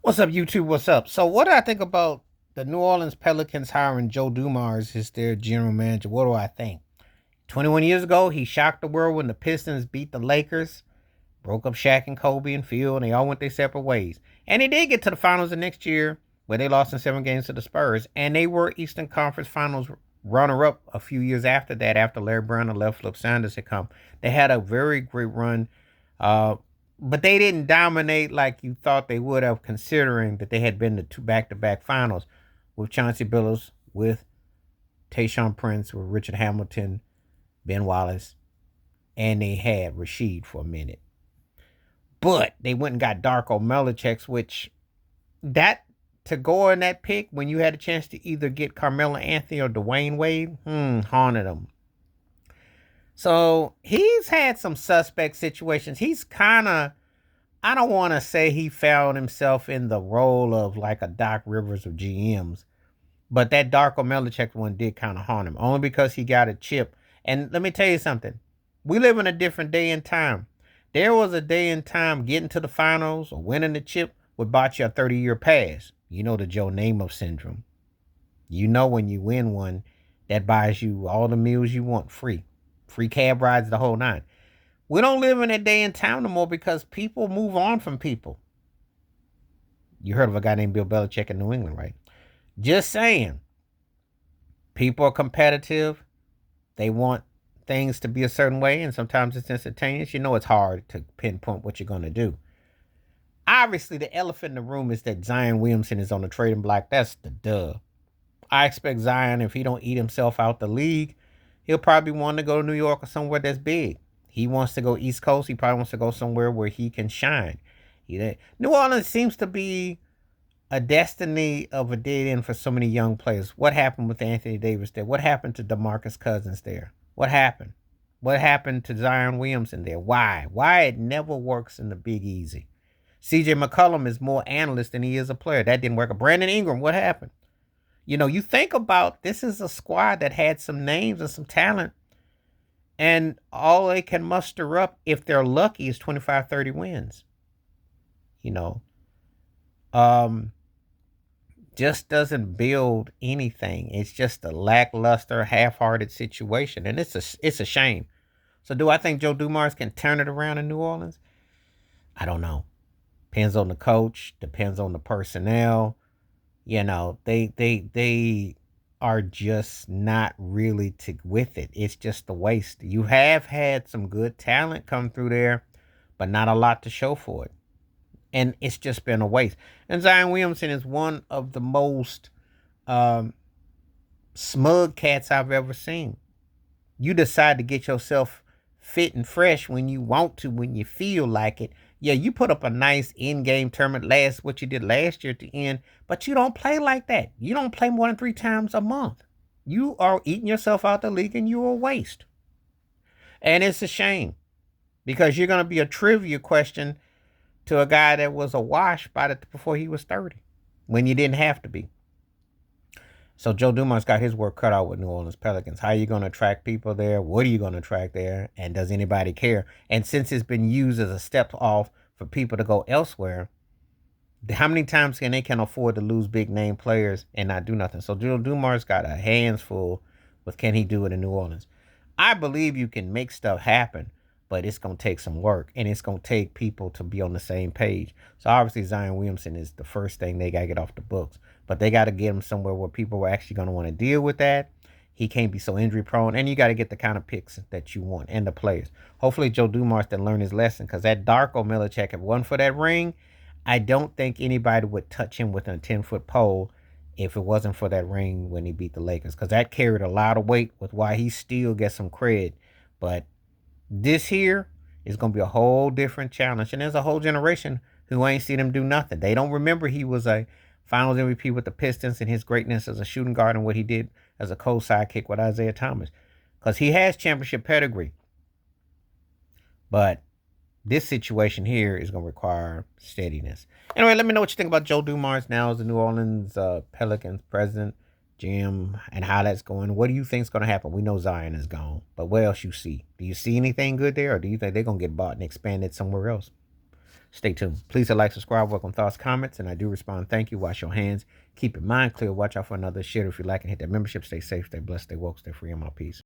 What's up, YouTube? What's up? So, what do I think about the New Orleans Pelicans hiring Joe Dumars as their general manager? What do I think? 21 years ago, he shocked the world when the Pistons beat the Lakers, broke up Shaq and Kobe and Phil, and they all went their separate ways. And they did get to the finals the next year, where they lost in 7 games to the Spurs, and they were Eastern Conference Finals runner-up a few years after that. After Larry Brown and left Flip Sanders had come, they had a very great run. Uh, but they didn't dominate like you thought they would have, considering that they had been to two back-to-back finals with Chauncey Billups, with Tayshaun Prince, with Richard Hamilton, Ben Wallace, and they had Rasheed for a minute. But they went and got Darko Milicic, which that to go in that pick when you had a chance to either get Carmelo Anthony or Dwayne Wade, haunted them. So he's had some suspect situations. He's kind of, I don't want to say he found himself in the role of like a Doc Rivers of GMs, but that Darko Milicic one did kind of haunt him, only because he got a chip. And let me tell you something. We live in a different day and time. There was a day and time getting to the finals or winning the chip would bought you a 30-year pass. You know the Joe Namath syndrome. You know when you win one, that buys you all the meals you want free. Free cab rides, the whole nine. We don't live in that day and time no more because people move on from people. You heard of a guy named Bill Belichick in New England, right? Just saying. People are competitive. They want things to be a certain way, and sometimes it's instantaneous. You know it's hard to pinpoint what you're going to do. Obviously, the elephant in the room is that Zion Williamson is on the trading block. That's the duh. I expect Zion, if he don't eat himself out the league, he'll probably want to go to New York or somewhere that's big. He wants to go East Coast. He probably wants to go somewhere where he can shine. New Orleans seems to be a destiny of a dead end for so many young players. What happened with Anthony Davis there? What happened to DeMarcus Cousins there? What happened? What happened to Zion Williamson there? Why? Why it never works in the Big Easy? CJ McCollum is more analyst than he is a player. That didn't work. Brandon Ingram, what happened? You know, you think about, this is a squad that had some names and some talent, and all they can muster up, if they're lucky, is 25, 30 wins. You know, just doesn't build anything. It's just a lackluster, half-hearted situation, and it's a shame. So do I think Joe Dumars can turn it around in New Orleans? I don't know. Depends on the coach, depends on the personnel. You know, they are just not really with it. It's just a waste. You have had some good talent come through there, but not a lot to show for it. And it's just been a waste. And Zion Williamson is one of the most smug cats I've ever seen. You decide to get yourself fit and fresh when you want to, when you feel like it. Yeah, you put up a nice in-game tournament, what you did last year at the end, but you don't play like that. You don't play more than 3 times a month. You are eating yourself out the league, and you're a waste. And it's a shame, because you're going to be a trivia question to a guy that was a wash before he was 30, when you didn't have to be. So Joe Dumars got his work cut out with New Orleans Pelicans. How are you going to attract people there? What are you going to attract there? And does anybody care? And since it's been used as a step off for people to go elsewhere, how many times can they afford to lose big name players and not do nothing? So Joe Dumars got a hands full with, can he do it in New Orleans? I believe you can make stuff happen, but it's going to take some work, and it's going to take people to be on the same page. So obviously Zion Williamson is the first thing they got to get off the books, but they got to get him somewhere where people are actually going to want to deal with that. He can't be so injury prone, and you got to get the kind of picks that you want and the players. Hopefully Joe Dumars can learn his lesson, because that Darko Milicic, if it wasn't for that ring, I don't think anybody would touch him with a 10-foot pole if it wasn't for that ring when he beat the Lakers, because that carried a lot of weight with why he still gets some cred. But this here is going to be a whole different challenge. And there's a whole generation who ain't seen him do nothing. They don't remember he was a finals MVP with the Pistons and his greatness as a shooting guard and what he did as a co-sidekick with Isaiah Thomas. Because he has championship pedigree. But this situation here is going to require steadiness. Anyway, let me know what you think about Joe Dumars now as the New Orleans Pelicans president, GM, and how that's going. What do you think is going to happen? We know Zion is gone, but what else you see? Do you see anything good there, or do you think they're going to get bought and expanded somewhere else? Stay tuned. Please like, subscribe, welcome thoughts, comments, and I do respond. Thank you. Wash your hands. Keep your mind clear. Watch out for another shit. If you like and hit that membership, stay safe, stay blessed, stay woke, stay free, and my peace.